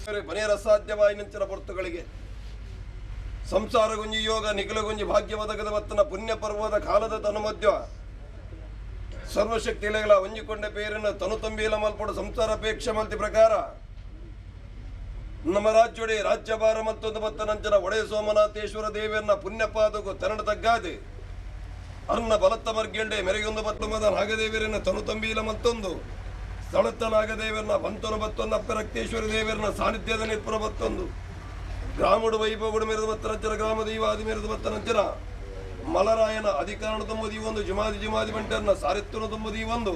ಮನೆಯರ ಸಾಧ್ಯವಾಯಿನಂಚಿನ ಪೊರ್ತುಗಳಿಗೆ ಸಂಸಾರ ಗುಂಜಿ ಯೋಗ ನಿಖಿಲಗುಂಜಿ ಭಾಗ್ಯವದಗದ ಮತ್ತನ ಪುಣ್ಯ ಪರ್ವದ ಕಾಲದ ತನು ಮಧ್ಯ ಸರ್ವಶಕ್ತಿ ಇಲೆಗಳ ಒಂಜಿಕೊಂಡ ಪೇರಿನ ತನು ತುಂಬಿಲ ಮಲ್ಪಡು ಸಂಸಾರ ಅಪೇಕ್ಷೆ ಮಲ್ತಿ ಪ್ರಕಾರ ನಮ್ಮ ರಾಜ್ಯೊಡೆ ರಾಜ್ಯಭಾರ ಮತ್ತೊಂದು ಮತ್ತನಂಚನ ಒಡೆಯ ಸೋಮನಾಥೇಶ್ವರ ದೇವಿಯನ್ನ ಪುಣ್ಯಪಾದಗೂ ತೆರಣ ತಗ್ಗಾದೆ ಅರ್ನ ಬಲತ್ತ ಮರ್ಗೆಂಡೆ ಮೆರೆಗೊಂದು ಬತ್ತು ಮದ ನಾಗದೇವಿಯರನ್ನ ತನು ತಂಬೀಲ ಮತ್ತೊಂದು ಸ್ಥಳತ್ತ ನಾಗದೇವರನ್ನ ಬಂತನು ಬತ್ತೊಂದು ಅಪ್ಪ ರಕ್ತೇಶ್ವರಿ ದೇವಿಯರನ್ನ ಸಾನ್ನಿಧ್ಯದ ನಿರ್ಪುರ ಬತ್ತೊಂದು ಗ್ರಾಮಡು ವೈಭವಗುಡು ಮೆರೆದು ಬತ್ತನಂಚನ ಗ್ರಾಮ ದೈವಾದಿ ಮೆರೆದು ಬತ್ತನಂಚನ ಮಲರಾಯನ ಅಧಿಕಾರಣ ತುಂಬುದಿ ಒಂದು ಜುಮಾದಿ ಬಂಟರ್ನ ಸಾರಿತ್ವನ ತುಂಬುದಿ ಒಂದು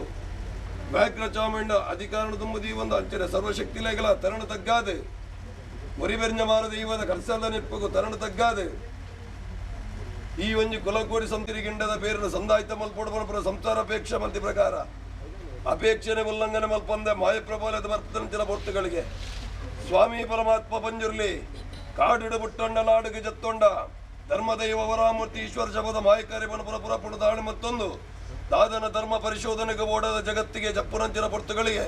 ವ್ಯಾಘ್ರ ಚಾಮುಂಡ ಅಧಿಕಾರಣ ತುಂಬುದಿ ಒಂದು ಅಂಚನೆ ಸರ್ವಶಕ್ತಿಲೆಗಳ ತರಣ ತಗ್ಗಾದೆ ಒರಿಬೆರ್ಜ ಮಾರ ದೈವದ ಕರ್ಸಲ್ದ ನಿಪ್ಪಗು ತರಣ ತಗ್ಗಾದೆ ಈ ಒಂಜಿ ಕುಲಕೋಡಿ ಸಂತಿರಿಗಿಂಡದ ಪೇರಿನ ಸಂದಾಯಿತ ಮಲ್ಪೊಡ ಸಂಸಾರ ಅಪೇಕ್ಷೆ ಮಂತಿ ಪ್ರಕಾರ ಅಪೇಕ್ಷಣೆ ಉಲ್ಲಂಘನೆ ಮಲ್ಪಂದೆ ಮಾಯಪ್ರಬಲದ ವರ್ತನಂಚಿನ ಪೊರ್ತುಗಳಿಗೆ ಸ್ವಾಮಿ ಪರಮಾತ್ಮ ಪಂಜುರ್ಲಿ ಕಾಡಿಡು ಬುಟ್ಟೊಂಡ ನಾಡುಗೆ ಜತ್ತೊಂಡ ಧರ್ಮದೈವ ವರಾಮೂರ್ತಿ ಈಶ್ವರ ಶಬದ ಮಾಯಕಾರಿ ಪುರಪುರ ಪುಣದಾಣಿ ಮತ್ತೊಂದು ದಾದನ ಧರ್ಮ ಪರಿಶೋಧನೆಗೆ ಓಡದ ಜಗತ್ತಿಗೆ ಜಪ್ಪುನಂಚಿನ ಪೊರ್ತುಗಳಿಗೆ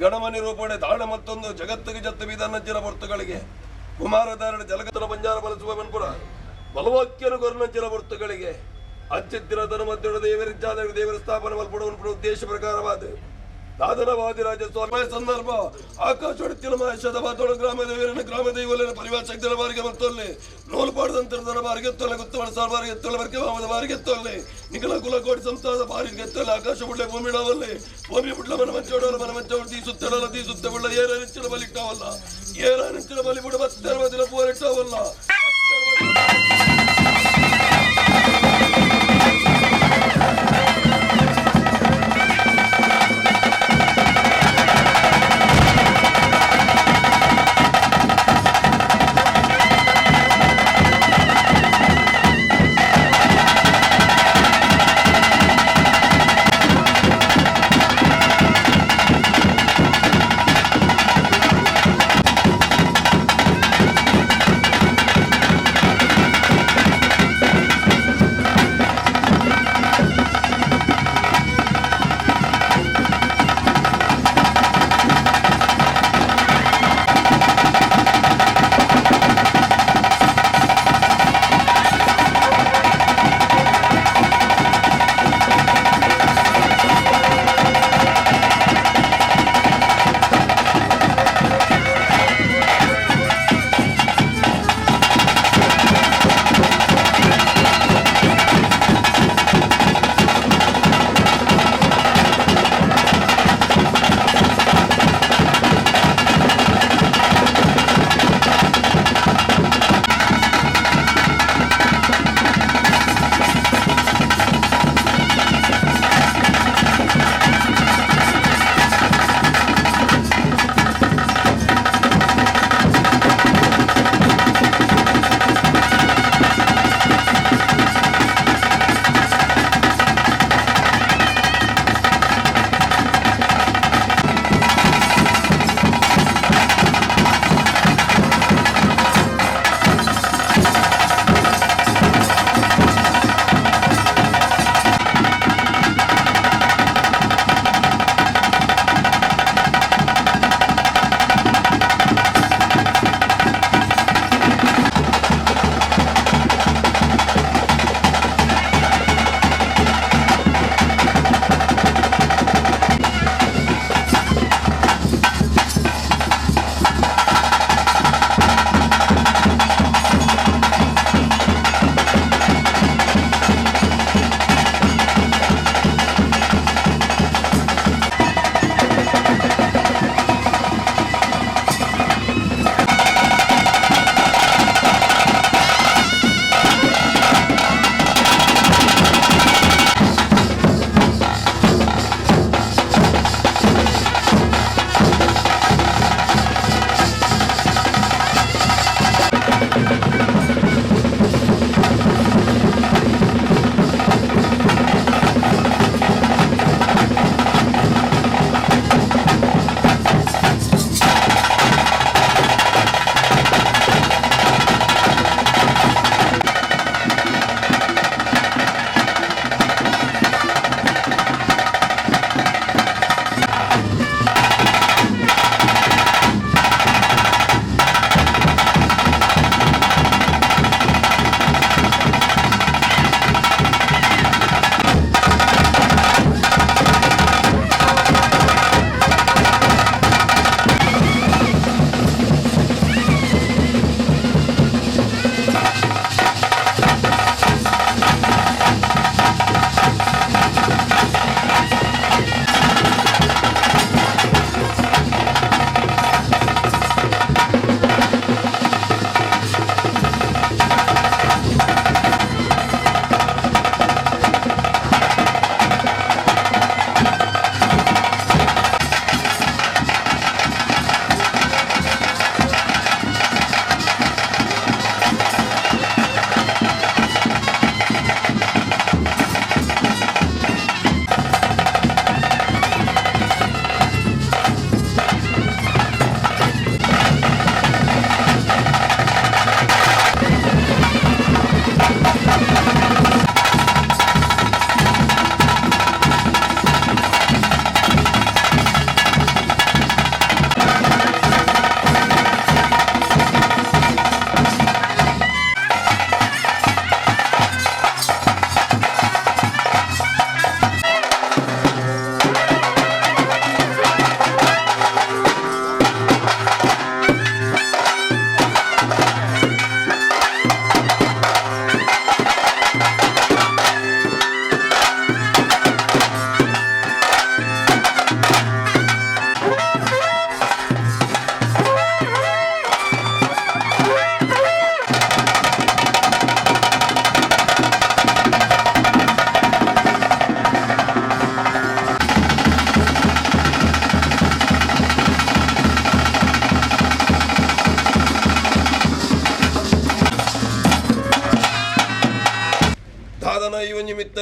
ಗಣಮ ನಿರೂಪಣೆ ದಾಣ ಮತ್ತೊಂದು ಜಗತ್ತಿಗೆ ಜತ್ತು ವಿಧಾನಂಚಿನ ಪೊರ್ತುಗಳಿಗೆ ಕುಮಾರಧಾರಣ ಜಲಗತನ ಬಂಜಾರ ಬಳಸುವ ಮನ್ಪುರ ಬಲವಾಕ್ಯನು ಗೊರ್ನಂಚಿನ ಪೊರ್ತುಗಳಿಗೆ ಅಚ್ಚಿತ್ತಿನ ಧರ್ಮದ್ಯುಡ ದೇವರಿಜ್ಜಾದ ದೇವರ ಸ್ಥಾಪನೆ ಮಲ್ಪಡುವ ಉದ್ದೇಶ ಪ್ರಕಾರವಾದ ದಾದನವಾದಿ ರಾಜ ಸ್ವಾಮಿ ಸಂದರ್ಭ ಆಕಾಶೊಡತಿನ ಮಹೇಶದ ಬಾತೋಳ ಗ್ರಾಮ ದೈವಲಿನ ಪರಿವಾರ ಶಕ್ತಿಯ ಬಾರಿಗೆ ಮತ್ತೊಲ್ಲಿ ನೂಲು ಪಾಡದಂತರದ ಬಾರಿಗೆ ಎತ್ತೊಲೆ ಗುತ್ತವಳ ಸಾಲ ಬಾರಿಗೆ ಎತ್ತೊಲೆ ಬರ್ಕೆ ಮಾಮದ ಬಾರಿಗೆ ಎತ್ತೊಲ್ಲೆ ನಿಖಲ ಕುಲಕೋಟಿ ಸಂಸ್ಥಾದ ಬಾರಿಗೆ ಎತ್ತೊಲೆ ಆಕಾಶ ಬುಡ್ಲೆ ಭೂಮಿಡವಲ್ಲಿ ಭೂಮಿ ಬುಡ್ಲ ಮನ ಮಂಚೋಡು ತೀಸುತ್ತಡಲ್ಲ ತೀಸುತ್ತೆ ಬುಳ್ಳ ಏರಾನಿಂಚಿನ ಬಲಿಟ್ಟವಲ್ಲ ಏರಾನಿಂಚಿನ ಬಲಿ ಬುಡ ಬತ್ತರ್ವದಿನ ಪೂರಿಟ್ಟವಲ್ಲ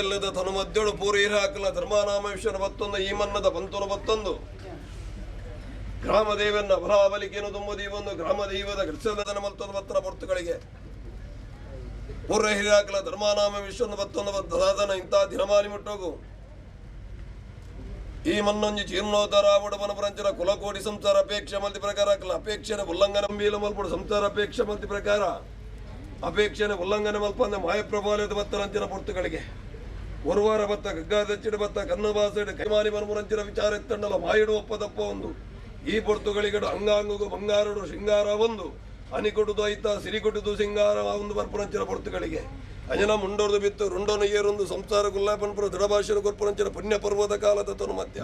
ದಂಡೆಲ್ಲದ ತನು ಮಧ್ಯಳು ಪೂರಿ ಹಾಕಲ ಧರ್ಮನಾಮ ವಿಶ್ವನ ಬತ್ತೊಂದು ಈ ಮನ್ನದ ಬಂತುನ ಬತ್ತೊಂದು ಗ್ರಾಮ ದೇವನ್ನ ಬಲಾಬಲಿಕೆಯನ್ನು ತುಂಬುದಿ ಒಂದು ಗ್ರಾಮ ದೈವದ ಗೃತ್ಸದನ ಮತ್ತೊಂದು ಬತ್ತನ ಪೊರ್ತುಗಳಿಗೆ ಪೂರ್ವ ಹಿರಿಯಾಕಲ ಧರ್ಮನಾಮ ವಿಶ್ವನ ಬತ್ತೊಂದು ಬದ್ದಾದನ ಇಂಥ ದಿನಮಾನಿ ಮುಟ್ಟೋಗು ಈ ಮನ್ನೊಂಜಿ ಜೀರ್ಣೋದ್ಧಾರ ಬಡವನ ಪರಂಚರ ಕುಲಕೋಟಿ ಸಂಸಾರ ಅಪೇಕ್ಷೆ ಮಲ್ತಿ ಪ್ರಕಾರ ಅಪೇಕ್ಷೆನ ಉಲ್ಲಂಘನ ಮೀಲ ಮಲ್ಪಡು ಸಂಸಾರ ಅಪೇಕ್ಷೆ ಮಲ್ತಿ ಪ್ರಕಾರ ಅಪೇಕ್ಷೆನ ಉಲ್ಲಂಘನೆ ಮಲ್ಪಂದ ಮಾಯಪ್ರಭಾವದ ಬತ್ತನಂಚಿನ ಪೊರ್ತುಗಳಿಗೆ ಒರುವಾರ ಬತ್ತ ಗಗ್ಗಾದಚ್ಚಿಡ ಬತ್ತ ಕನ್ನಬಾಸೆಡ್ ಕೈಮಾನಿ ಮರ್ಮುರಂಚಿನ ವಿಚಾರ ಎತ್ತಂಡಲ ಮಾಯಿಡು ಒಪ್ಪದಪ್ಪ ಒಂದು ಈ ಪೊರ್ತುಗಳಿಗಡು ಅಂಗಾಂಗುಗು ಬಂಗಾರಡು ಶೃಂಗಾರ ಒಂದು ಅನಿಕೊಡುದು ಐತ ಸಿರಿಕೊಟ್ಟುದು ಸಿಂಗಾರ ಒಂದು ಬರ್ಪುರಂಚಿನ ಪೊರ್ತುಗಳಿಗೆ ಅಂಜನ ಮುಂಡೋರ್ದು ಬಿತ್ತು ರುಂಡೋನ ಏರೊಂದು ಸಂಸಾರ ಗುಲ್ಲಾಪನ್ಪುರ ದೃಢಭಾಷಣ ಕೊರ್ಪುರಂಚಿನ ಪುಣ್ಯ ಪರ್ವದ ಕಾಲದ ತನು ಮಧ್ಯ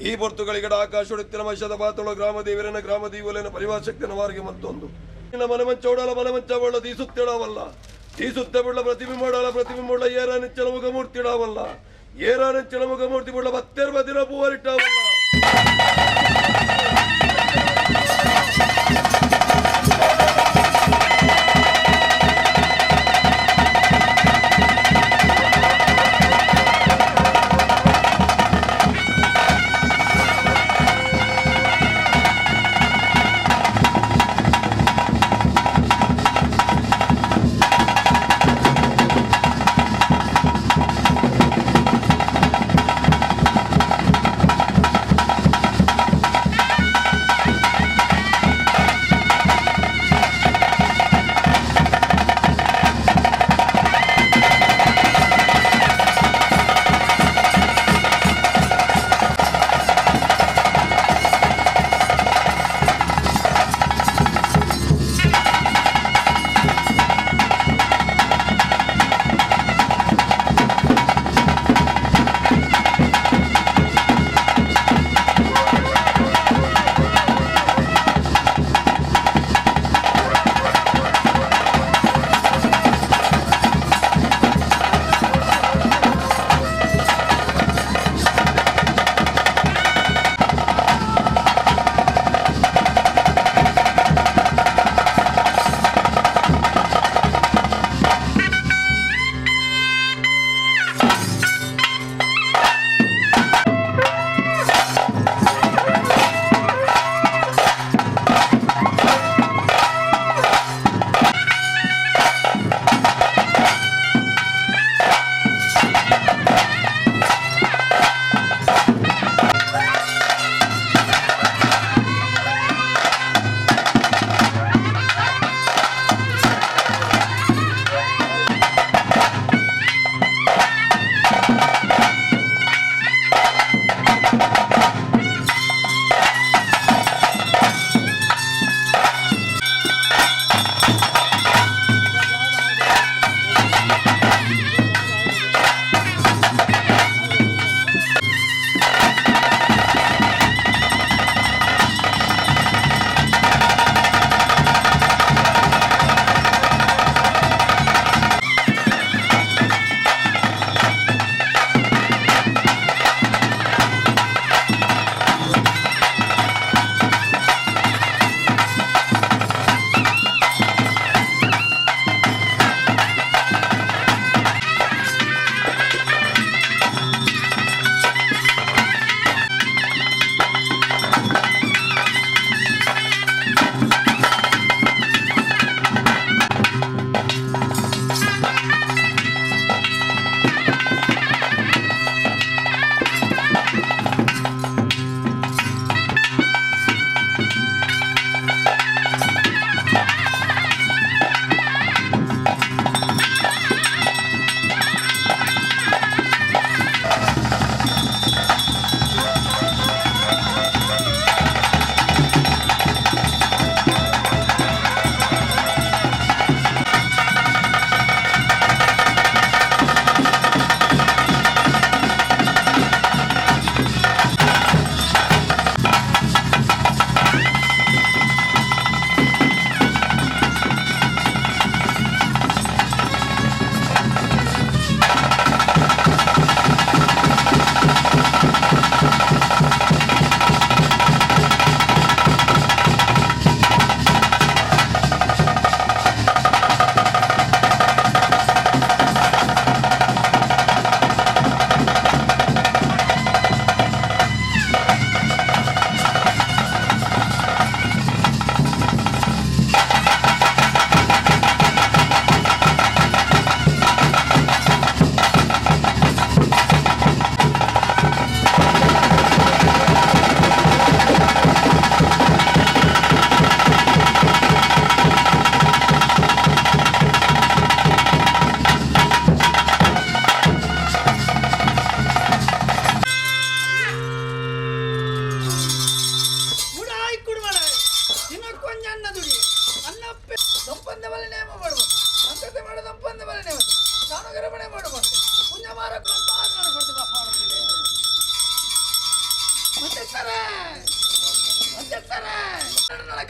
ಈ ಪೊರ್ತುಗಳಿಗಡ ಆಕಾಶೊಡೆತ್ತಿನ ಮಶದ ಬಾತಳು ಗ್ರಾಮ ದೇವರನ ಗ್ರಾಮ ದೀವಲೇನ ಪರಿವಾರಶಕ್ತಿನ ವಾರಿಗೆ ಮತ್ತೊಂದು ಮನಮಂಚೋಡಲ ಮನಮಂಚವಳ್ಳ ದೀಸುತ್ತಿಡವಲ್ಲ ದೀಸುತ್ತಬುಳ್ಳ ಪ್ರತಿಬಿಂಬಡಲ ಪ್ರತಿಬಿಂಬುಳ್ಳ ಏರಾನೆಚ್ಚಲ ಮುಖಮೂರ್ತಿಡವಲ್ಲ ಏರಾನೆಚ್ಚಲ ಮುಖಮೂರ್ತಿ ಬುಳ್ಳ ಬತ್ತೆರ್ ಬದಿರ ಪೂವರಿಟ್ಟವಲ್ಲ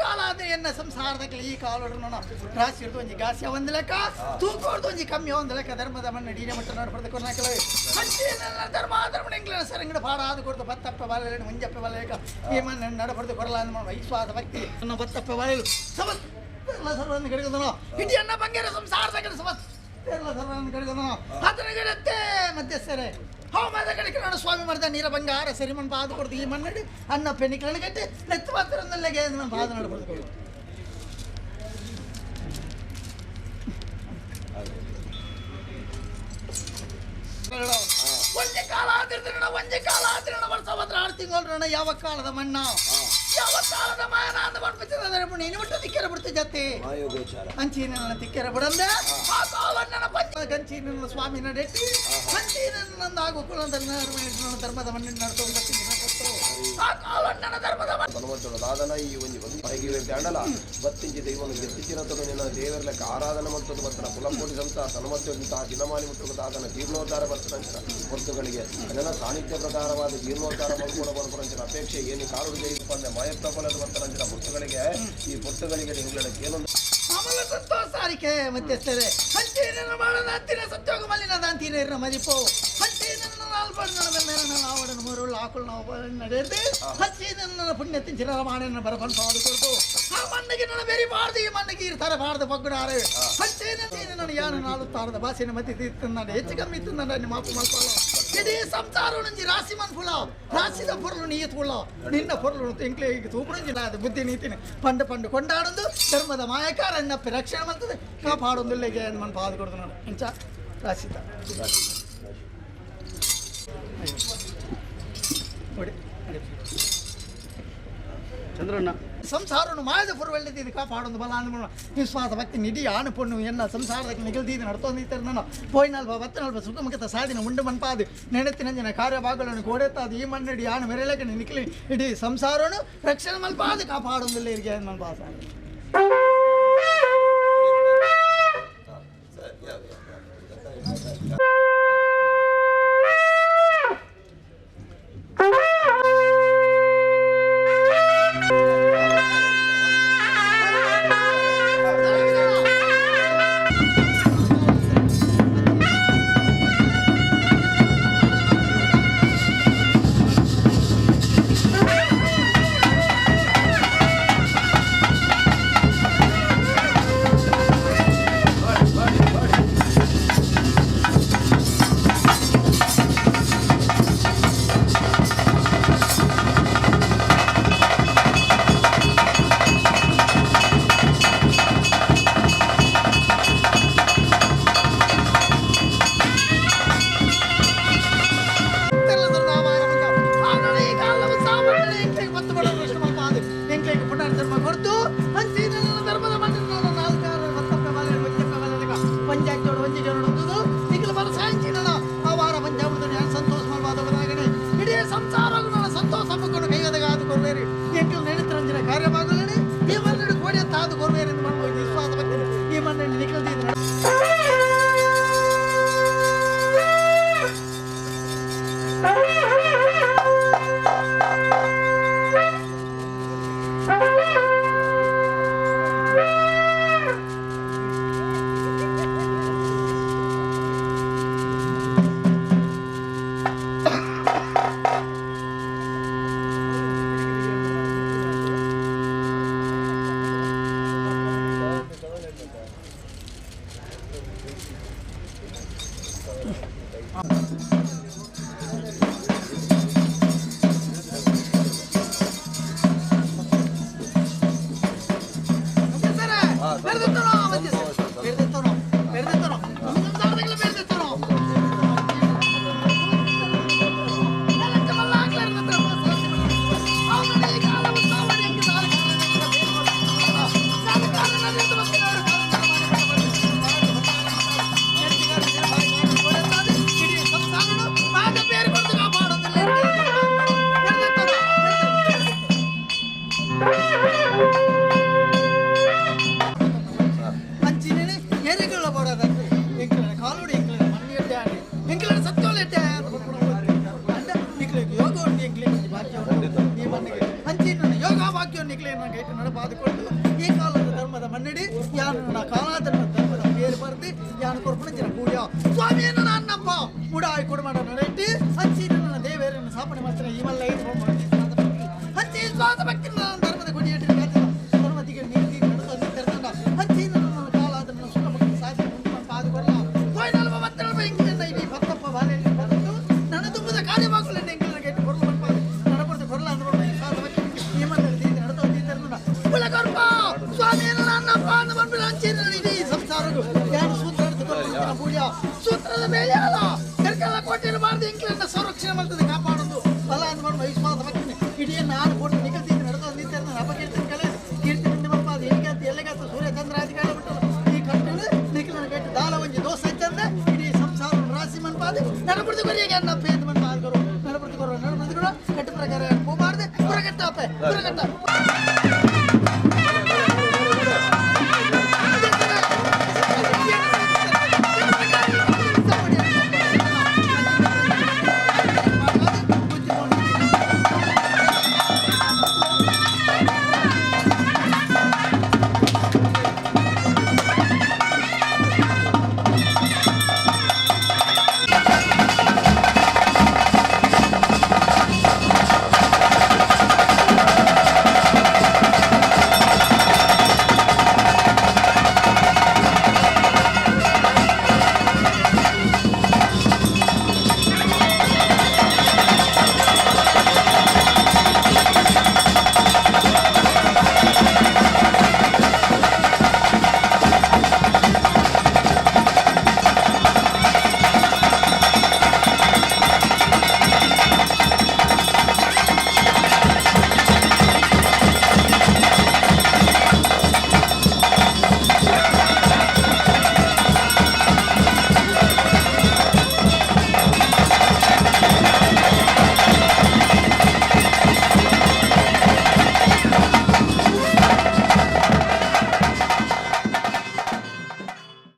ಕಾಲಾದ ಸಂಸಾರದಲ್ಲಿ ಈ ಕಾಲು ರಾಶಿ ಇರ್ದು ಒಂಜಿ ಗಾಸಿಯ ಒಂದು ಲೆಕ್ಕ ತೂಕೋರ್ದು ಒಂಜಿ ಕಮ್ಮಿ ಒಂದು ಲೆಕ್ಕ ಧರ್ಮದ ಮಣ್ಣ ಡೀನೆ ಮಟ್ಟ ನೋಡ್ಬಾರ್ದು ಕೊರ್ನಾಕಲೇ ಧರ್ಮ ಧರ್ಮ ಇಂಗ್ಲ ಸರಂಗಡ ಪಾಡಾದ ಕೊಡ್ದು ಬತ್ತಪ್ಪ ಬಾಲೆ ಮುಂಜಪ್ಪ ಬಾಲೇಕ ಈ ಮಣ್ಣ ನಡಬಾರ್ದು ಕೊರಲ ಅಂದ ವಿಶ್ವಾಸ ಭಕ್ತಿ ಬತ್ತಪ್ಪ ಬಾಳೆಲು ಸಮಸ್ತ ಸರ್ವನ್ನ ಕಡೆಗದನೋ ಇಡೀ ಅನ್ನ ಬಂಗಾರ ಸಂಸಾರದಾಗ ಸಮಸ್ತ ಎಲ್ಲ ಸರ್ವನ್ನ ಕಡೆಗದನೋ ಅದನ್ನ ಗಿಡತ್ತೆ ಮಧ್ಯಸ್ಥರೇ ಹೋಮದ ಕಡೆಗೆ ನಾನು ಸ್ವಾಮಿ ಮಾಡಿದ ನೀರ ಬಂಗಾರ ಸರಿಮನ್ ಪಾದ ಕೊಡ್ದು ಈ ಮಣ್ಣಡಿ ಅನ್ನ ಪೆನಿಕಲನ್ನು ಕಟ್ಟಿ ನೆತ್ತು ಮಾತ್ರದಲ್ಲೇ ನಾನು ಪಾದ ನಡ್ಬಾರ್ದು ಒಂದೇ ಕಾಲ ಆದಿರ್ತೀರಣ ಒಂದೇ ಕಾಲ ಆದಿರಣ ವರ್ಷ 6 ತಿಂಗಳು ಯಾವ ಕಾಲದ ಮಣ್ಣ ಯಾವ ಕಾಲದ ಮಾಯನ ಅಂದ ಮಾಡ್ಬಿಟ್ಟಿದ್ದಾರೆ ನೀನು ಬಿಟ್ಟು ತಿಕ್ಕರ ಬಿಡ್ತು ಜೊತೆ ಹಂಚಿನ ತಿಕ್ಕರ ಬಿಡಂದೆ ಆ ಕಾಲ ನನ್ನ ಪಂಚ ಗಂಚಿನ ಸ್ವಾಮಿ ನಡೆಟ್ಟಿ ಹಂಚಿನ ನಂದು ಆಗು ಕುಲದ ಧರ್ಮದ ಮಣ್ಣಿನ ನಡ್ಕೊಂಡು ಆ ಕಾಲ ನನ್ನ ಧರ್ಮದ దాదన ఈ దండల బత్తించి దైవం ఎత్తిచ్చినతోడు నిన్న దేవర్లకు ఆరాధన ಮತ್ತು ಬರ್ತನ ಕುಲಕೋಟಿ ಸಂತ ಸನ್ಮತ್ಯಂತ ದಿನಮಾನಿ ಮುಟ್ಟು ದಾದನ ಜೀರ್ಣೋದ್ಧಾರ ಬರ್ತಂತ ವಸ್ತುಗಳಿಗೆ ಅದನ್ನ ಸಾಹಿತ್ಯ ಪ್ರಕಾರವಾದ ಜೀರ್ಣೋದ್ಧಾರ ಮಾಡ್ಕೊಂಡು ಬಂದ್ರಂತ ಅಪೇಕ್ಷೆ ಏನು ಕಾರು ಜಯಿಸ್ಕೊಂಡೆ ಮಾಯತ್ತಫಲದ ಬರ್ತಂತ ಪುಸ್ತಕಗಳಿಗೆ ಈ ಪುಸ್ತಕಗಳಿಗೆ ನಿಂಗಳಕ್ಕೆ ಏನೊಂದು ಅಮಲ ಸಂತೋಷಾರಿಕೆ ಮಧ್ಯಸ್ಥರೇ ಹಂಚಿನ ಮಾಡದ ಅಂತಿನ ಸತ್ಯೋಗ ಮಲಿನದ ಅಂತಿನ ಮದಿಪೋ ಹಂಚಿನ ಆವಡನ್ನು ಮೂರು ಆಕಳು ನಾವು ನಡೆಯದೆ ಹಂಚಿನ ಪುಣ್ಯ ತಿಂಚಿನ ಮಾಣನ ಬರಕೊಂಡು ಕೊಡ್ತು ಆ ಮಣ್ಣಿಗೆ ನನ್ನ ಬೇರೆ ಬಾರ್ದು ಈ ಮಣ್ಣಿಗೆ ಇರ್ತಾರೆ ಬಾರ್ದು ಬಗ್ಗುನಾರೆ ಹಂಚಿನ ನನ್ನ ಯಾನ ನಾಳು ತಾರದ ಭಾಷೆನ ಮತಿ ತಿನ್ನ ಹೆಚ್ಚು ಕಮ್ಮಿ ತಿನ್ನ ನಿಮ್ಮ ಮಾಪು ಮಾಡ್ಕೊಳ್ಳ ಇಡೀ ಸಂಸಾರ ನಂಜಿ ರಾಶಿ ಮನ್ಫುಳ ರಾಶಿದ ಪೊರ್ಲು ನೀಯತ್ಕೊಳ್ಳ ನಿನ್ನ ಪೊರ್ಲು ತಿಂಕ್ಲೆ ಈಗ ತೂಪುಣಂಜಿಲ್ಲ ಅದು ಬುದ್ಧಿ ನೀತಿನಿ ಪಂಡು ಪಂಡು ಕೊಂಡಾಡೊಂದು ಧರ್ಮದ ಮಾಯಕಾರ ಎನ್ನಪ್ಪೆ ರಕ್ಷಣೆ ಮಾಡ್ತದೆ ಕಾಪಾಡೊಂದಿಲ್ಲೆಗೆ ಮನ್ ಪಾದ ಕೊಡ್ದು ನೋಡು ಇಂಚ ರಾಶಿದ ನೋಡಿ ಚಂದ್ರಣ್ಣ ಸಂಸಾರವನ್ನು ಮಾಯದ ಪುರವೆಳ್ಳಿದ್ದು ಕಾಪಾಡೊಂದು ಬಲ ಅಂದ ವಿಶ್ವಾಸ ಭಕ್ತಿ ನಿಧಿ ಆಣು ಪೊಣ್ಣು ಎನ್ನ ಸಂಸಾರಕ್ಕೆ ನಿಗಲ್ದೀದು ನಡ್ತೊಂದಿದ್ದಾರೆ ನಾನು ಪೋಯ್ನಲ್ವ ಬತ್ತನಲ್ವ ಸುಖಮುಖತ ಸಾಧಿನ ಉಂಡು ಮನ್ಪಾದು ನೆನೆತ್ತಿನಂಜಿನ ಕಾರ್ಯಭಾಗಗಳನ್ನು ಕೋಡೆತ್ತಾದು ಈ ಮಣ್ಣಡಿ ಆಣು ಮೆರೆಲಕ್ಕೆ ನಿಖಲಿ ಇಡೀ ಸಂಸಾರವನ್ನು ರಕ್ಷಣೆ ಮಲ್ಪಾದು ಕಾಪಾಡೊಂದಿಲ್ಲ ಇರಿಗೆ ಮನ್ಪಾಸ ನಡೆಯನ್ನು ಗೈಟು ನಡೆಪಾದುಕೊಂಡು ಈ ಕಾಲದ ಧರ್ಮದ ಮನ್ನಡಿ ಯಾನ ಕಾಲಾಧರ್ಮದ ಧರ್ಮದ ಬೇರು ಬರ್ದಿ ಯಾನ ಕೊರ್ಪಣಜಿನ ಪೂಜ ಸ್ವಾಮಿಯನ್ನು ನಾನಪ್ಪ ಮುಡಾಯಿ ಕೊಡಮಾಡ ನಡೆಯಿಟ್ಟು ಹಚ್ಚಿ ನನ್ನ ದೇವರನ್ನು ಸ್ಥಾಪನೆ ಮಾಡ್ತಾರೆ ಇವೆಲ್ಲ ಹಚ್ಚಿ ಸ್ವಾದ ಭಕ್ತಿ ನನ್ನ ಧರ್ಮದ ಗುಡಿಯಿಟ್ಟು ಧರ್ಮದಿಗೆ ನೀತಿ ನಡೆದ ಹಚ್ಚಿ ನನ್ನ ಕಾಲಾಧರ್ಮ ಸುಖ ಭಕ್ತಿ ಸಾಧನೆ ಪಾದುಕೊಲ್ಲ ಕೊಯ್ನಲ್ವ ಮತ್ತಲ್ವ ಇಂಗ್ಲೆಂಡ್ ಇಡೀ ಭತ್ತಪ್ಪ ಬಾಲೆಯಲ್ಲಿ ಬರೆದು ನನ್ನ ತುಂಬದ ಕಾರ್ಯವಾಗಲು ಎಂಗಿನ ಗೈಟು ಕೊರಲು ಬರ್ಬಾರ್ದು ನಡಪಡ್ದು ಕೊರಲ ಅಂದ್ರೆ ಈ ಸ್ವಾದ ಭಕ್ತಿ ನಿಯಮದಲ್ಲಿ ನಡೆದ ಕುಲಗರ್ಭ ಸ್ವಾಮಿಯನ್ನು ನನ್ನಪ್ಪ ಅಂದು ಬಂದ್ಬಿಡ ಹಂಚಿನ ಸಂಸಾರಗಳು ಯಾರು ಸೂತ್ರ ಪೂಜ ಸೂತ್ರದ ಮೇಲೆ ಅಲ್ಲ ಕರ್ಕಲ್ಲ ಕೋಟೆಯನ್ನು ಬಾರದು ಇಂಕ್ಲನ್ನ ಸಂರಕ್ಷಣೆ ಮಾಡ್ತದೆ ಕಾಪಾಡೋದು ಅಲ್ಲ ಅಂದ್ ಮಾಡಿ ವಿಶ್ವಾಸ ಭಕ್ತಿನಿ ಇಡೀ ನಾನು ಕೊಟ್ಟು ನಿಗದಿದ್ದು ನಡೆದ ನಿಂತ ಅಪಕೀರ್ತಿ ಕಲೆ ಕೀರ್ತಿ ನಿಮ್ಮಪ್ಪ ಅದು ಎಲ್ಲಿಗಾತು ಎಲ್ಲಿಗಾತು ಸೂರ್ಯ ಚಂದ್ರ ಅಧಿಕಾರ ಬಿಟ್ಟಲ್ಲ ಈ ಕಟ್ಟಲು ನಿಖಿಲನ ಗಟ್ಟಿ ದಾಲ ಒಂಜಿ ದೋಸ ಇತ್ತಂದ್ರೆ ಇಡೀ ಸಂಸಾರ ರಾಶಿ ಮನ್ಪಾದು ನಡಪಡ್ದು ಬರೀಗೆ ಅನ್ನ ಪೇದ ಮನ್ಪಾದ್ರು ನಡಪಡ್ದು ನಡಪಡ್ದು ಕಟ್ಟು ಪ್ರಕಾರ ಹೋಗ್ಬಾರ್ದು ಪುರಗಟ್ಟ